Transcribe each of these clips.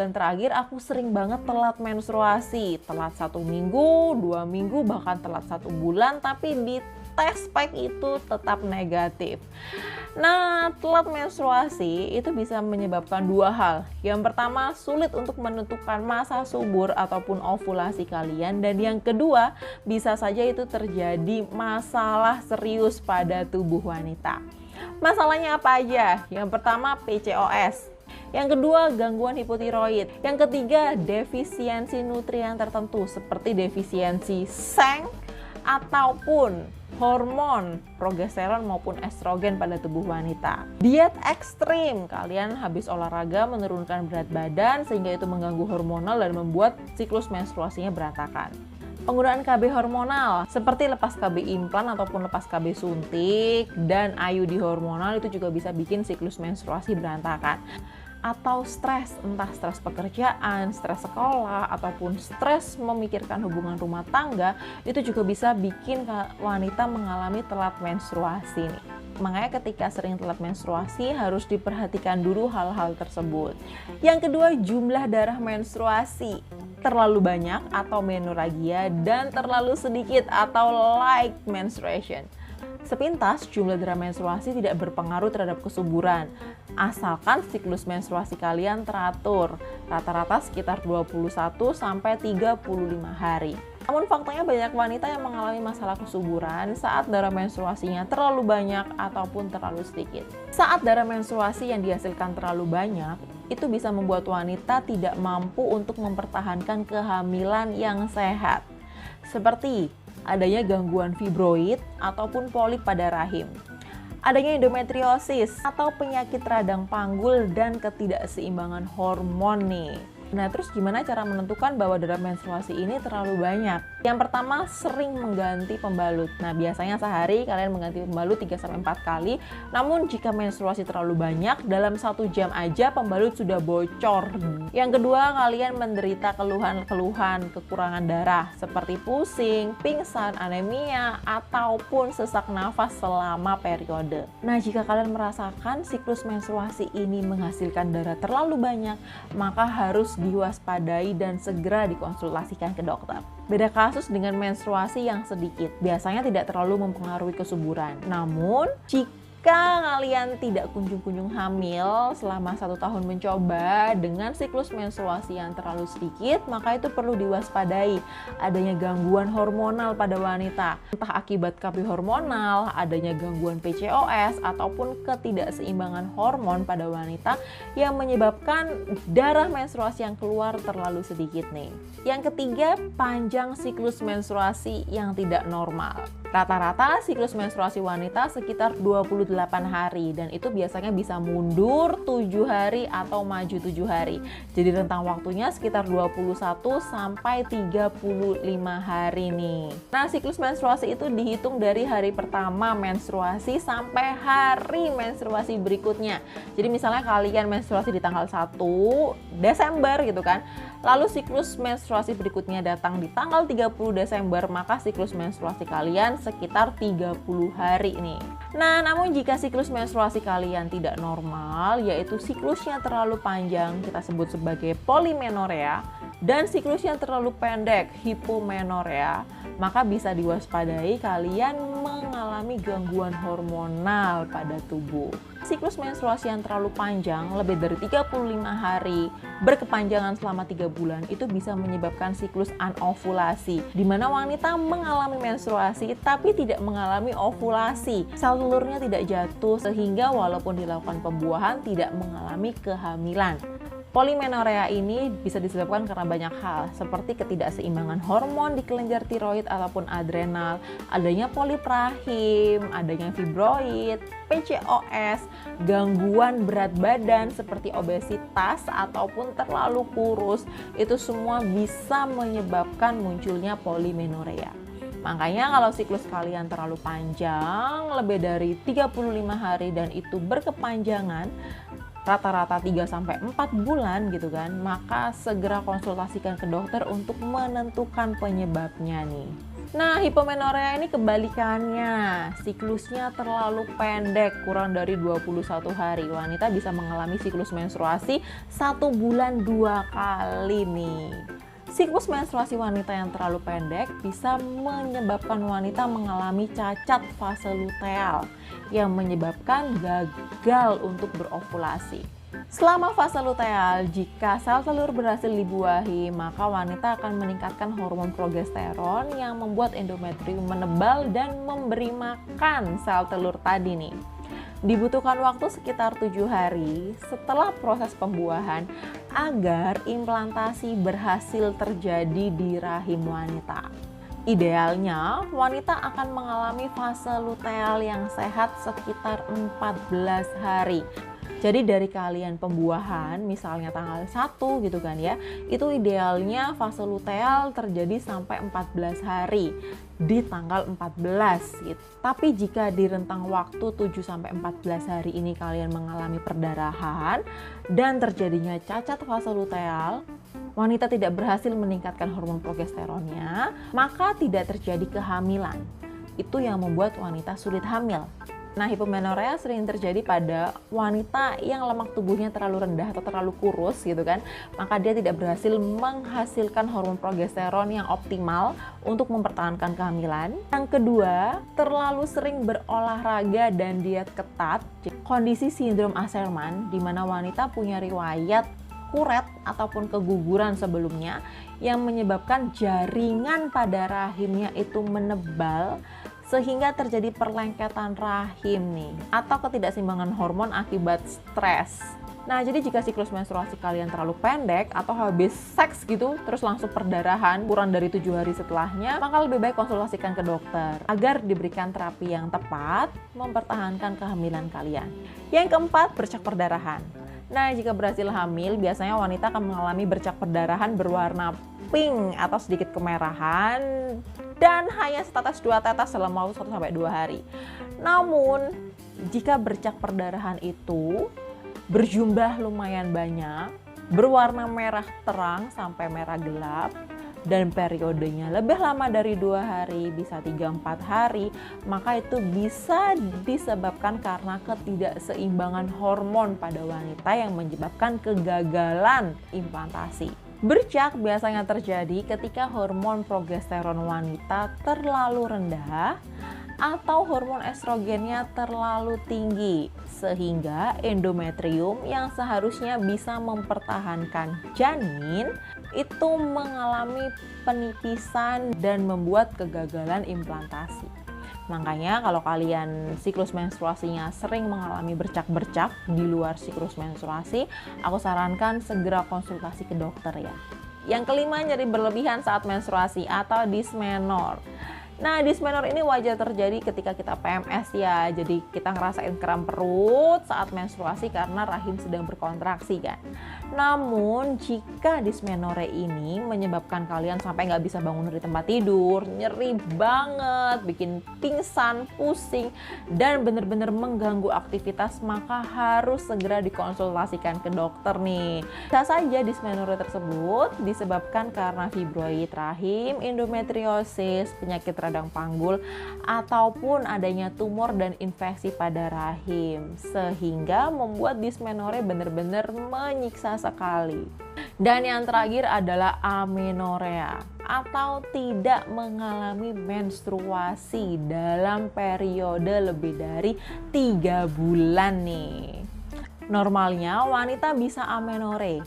bulan terakhir aku sering banget telat menstruasi, telat 1 minggu, 2 minggu, bahkan telat 1 bulan, tapi di tes pack itu tetap negatif. Nah, telat menstruasi itu bisa menyebabkan dua hal. Yang pertama, sulit untuk menentukan masa subur ataupun ovulasi kalian, dan yang kedua, bisa saja itu terjadi masalah serius pada tubuh wanita. Masalahnya apa aja? Yang pertama, PCOS. Yang kedua, gangguan hipotiroid. Yang ketiga, defisiensi nutrien tertentu seperti defisiensi seng ataupun hormon progesteron maupun estrogen pada tubuh wanita. Diet ekstrim, kalian habis olahraga menurunkan berat badan sehingga itu mengganggu hormonal dan membuat siklus menstruasinya berantakan. Penggunaan KB hormonal seperti lepas KB implan ataupun lepas KB suntik dan IUD hormonal itu juga bisa bikin siklus menstruasi berantakan. Atau stres, entah stres pekerjaan, stres sekolah, ataupun stres memikirkan hubungan rumah tangga, itu juga bisa bikin wanita mengalami telat menstruasi nih. Makanya ketika sering telat menstruasi harus diperhatikan dulu hal-hal tersebut. Yang kedua, jumlah darah menstruasi. Terlalu banyak atau menorrhagia dan terlalu sedikit atau light menstruation. Sepintas, jumlah darah menstruasi tidak berpengaruh terhadap kesuburan, asalkan siklus menstruasi kalian teratur, rata-rata sekitar 21-35 hari. Namun faktanya banyak wanita yang mengalami masalah kesuburan saat darah menstruasinya terlalu banyak ataupun terlalu sedikit. Saat darah menstruasi yang dihasilkan terlalu banyak, itu bisa membuat wanita tidak mampu untuk mempertahankan kehamilan yang sehat. Seperti adanya gangguan fibroid ataupun polip pada rahim, adanya endometriosis atau penyakit radang panggul dan ketidakseimbangan hormon nih. Nah, terus gimana cara menentukan bahwa darah menstruasi ini terlalu banyak? Yang pertama, sering mengganti pembalut. Nah, biasanya sehari kalian mengganti pembalut 3-4 kali. Namun jika menstruasi terlalu banyak, dalam 1 jam aja pembalut sudah bocor. Yang kedua, kalian menderita keluhan-keluhan kekurangan darah seperti pusing, pingsan, anemia, ataupun sesak nafas selama periode. Nah, jika kalian merasakan siklus menstruasi ini menghasilkan darah terlalu banyak, maka harus diwaspadai dan segera dikonsultasikan ke dokter. Beda kasus dengan menstruasi yang sedikit, biasanya tidak terlalu mempengaruhi kesuburan. Namun, jika kalian tidak kunjung-kunjung hamil selama 1 tahun mencoba dengan siklus menstruasi yang terlalu sedikit, maka itu perlu diwaspadai adanya gangguan hormonal pada wanita. Entah akibat KB hormonal, adanya gangguan PCOS, ataupun ketidakseimbangan hormon pada wanita yang menyebabkan darah menstruasi yang keluar terlalu sedikit nih. Yang ketiga, panjang siklus menstruasi yang tidak normal. Rata-rata siklus menstruasi wanita sekitar 28 hari dan itu biasanya bisa mundur 7 hari atau maju 7 hari. Jadi rentang waktunya sekitar 21 sampai 35 hari nih. Nah, siklus menstruasi itu dihitung dari hari pertama menstruasi sampai hari menstruasi berikutnya. Jadi misalnya kalian menstruasi di tanggal 1 Desember gitu kan. Lalu siklus menstruasi berikutnya datang di tanggal 30 Desember, maka siklus menstruasi kalian sekitar 30 hari nih. Nah, namun jika siklus menstruasi kalian tidak normal, yaitu siklusnya terlalu panjang, kita sebut sebagai polimenorea, dan siklusnya terlalu pendek, hipomenorea, maka bisa diwaspadai kalian mengalami gangguan hormonal pada tubuh. Siklus menstruasi yang terlalu panjang, lebih dari 35 hari, berkepanjangan selama 3 bulan, itu bisa menyebabkan siklus anovulasi, di mana wanita mengalami menstruasi tapi tidak mengalami ovulasi. Sel telurnya tidak jatuh sehingga walaupun dilakukan pembuahan tidak mengalami kehamilan. Polimenorea ini bisa disebabkan karena banyak hal, seperti ketidakseimbangan hormon di kelenjar tiroid ataupun adrenal, adanya polip rahim, adanya fibroid, PCOS, gangguan berat badan seperti obesitas ataupun terlalu kurus, itu semua bisa menyebabkan munculnya polimenorea. Makanya kalau siklus kalian terlalu panjang, lebih dari 35 hari dan itu berkepanjangan, rata-rata 3-4 bulan gitu kan, maka segera konsultasikan ke dokter untuk menentukan penyebabnya nih. Nah, hipomenorea ini kebalikannya. Siklusnya terlalu pendek, kurang dari 21 hari. Wanita bisa mengalami siklus menstruasi 1 bulan 2 kali nih. Siklus menstruasi wanita yang terlalu pendek bisa menyebabkan wanita mengalami cacat fase luteal yang menyebabkan gagal untuk berovulasi. Selama fase luteal, jika sel telur berhasil dibuahi, maka wanita akan meningkatkan hormon progesteron yang membuat endometrium menebal dan memberi makan sel telur tadi nih. Dibutuhkan waktu sekitar 7 hari setelah proses pembuahan agar implantasi berhasil terjadi di rahim wanita. Idealnya, wanita akan mengalami fase luteal yang sehat sekitar 14 hari. Jadi dari kalian pembuahan, misalnya tanggal 1 gitu kan ya, itu idealnya fase luteal terjadi sampai 14 hari di tanggal 14 gitu. Tapi jika di rentang waktu 7-14 hari ini kalian mengalami perdarahan dan terjadinya cacat fase luteal, wanita tidak berhasil meningkatkan hormon progesteronnya, maka tidak terjadi kehamilan. Itu yang membuat wanita sulit hamil. Nah, hipomenorea sering terjadi pada wanita yang lemak tubuhnya terlalu rendah atau terlalu kurus gitu kan. Maka dia tidak berhasil menghasilkan hormon progesteron yang optimal untuk mempertahankan kehamilan. Yang kedua, terlalu sering berolahraga dan diet ketat. Kondisi sindrom Asherman di mana wanita punya riwayat kuret ataupun keguguran sebelumnya yang menyebabkan jaringan pada rahimnya itu menebal sehingga terjadi perlengketan rahim nih, atau ketidakseimbangan hormon akibat stres. Nah, jadi jika siklus menstruasi kalian terlalu pendek atau habis seks gitu terus langsung perdarahan kurang dari 7 hari setelahnya, maka lebih baik konsultasikan ke dokter agar diberikan terapi yang tepat mempertahankan kehamilan kalian. Yang keempat, bercak perdarahan. Nah, jika berhasil hamil, biasanya wanita akan mengalami bercak perdarahan berwarna pink atau sedikit kemerahan dan hanya setetes 2 tetes selama 1-2 hari. Namun, jika bercak perdarahan itu berjumlah lumayan banyak, berwarna merah terang sampai merah gelap, dan periodenya lebih lama dari 2 hari, bisa 3-4 hari, maka itu bisa disebabkan karena ketidakseimbangan hormon pada wanita yang menyebabkan kegagalan implantasi. Bercak biasanya terjadi ketika hormon progesteron wanita terlalu rendah atau hormon estrogennya terlalu tinggi, sehingga endometrium yang seharusnya bisa mempertahankan janin itu mengalami penipisan dan membuat kegagalan implantasi. Makanya kalau kalian siklus menstruasinya sering mengalami bercak-bercak di luar siklus menstruasi, aku sarankan segera konsultasi ke dokter ya. Yang kelima, nyeri berlebihan saat menstruasi atau dysmenor. Nah, dysmenor ini wajar terjadi ketika kita PMS ya. Jadi kita ngerasain kram perut saat menstruasi karena rahim sedang berkontraksi kan. Namun jika dysmenore ini menyebabkan kalian sampai nggak bisa bangun dari tempat tidur, nyeri banget, bikin pingsan, pusing, dan benar-benar mengganggu aktivitas, maka harus segera dikonsultasikan ke dokter nih. Bisa saja dysmenore tersebut disebabkan karena fibroid rahim, endometriosis, penyakit radang panggul, ataupun adanya tumor dan infeksi pada rahim, sehingga membuat dysmenore benar-benar menyiksa sekali. Dan yang terakhir adalah amenorea atau tidak mengalami menstruasi dalam periode lebih dari 3 bulan nih. Normalnya wanita bisa amenore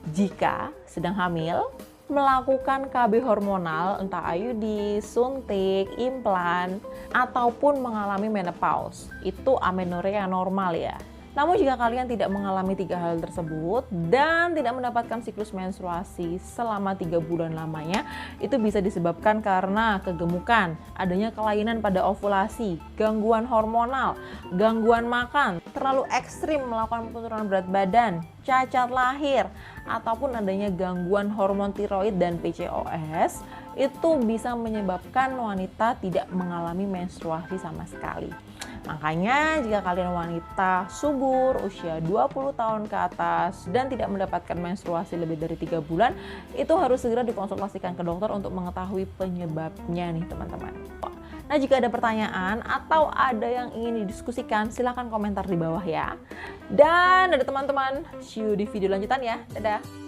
jika sedang hamil, melakukan KB hormonal entah IUD, suntik, implan, ataupun mengalami menopause. Itu amenorea normal ya. Namun jika kalian tidak mengalami 3 hal tersebut dan tidak mendapatkan siklus menstruasi selama 3 bulan lamanya, itu bisa disebabkan karena kegemukan, adanya kelainan pada ovulasi, gangguan hormonal, gangguan makan, terlalu ekstrim melakukan penurunan berat badan, cacat lahir, ataupun adanya gangguan hormon tiroid dan PCOS, itu bisa menyebabkan wanita tidak mengalami menstruasi sama sekali. Makanya jika kalian wanita subur usia 20 tahun ke atas dan tidak mendapatkan menstruasi lebih dari 3 bulan, itu harus segera dikonsultasikan ke dokter untuk mengetahui penyebabnya nih teman-teman. Nah, jika ada pertanyaan atau ada yang ingin didiskusikan, silahkan komentar di bawah ya. Dan ada teman-teman, see you di video lanjutan ya. Dadah!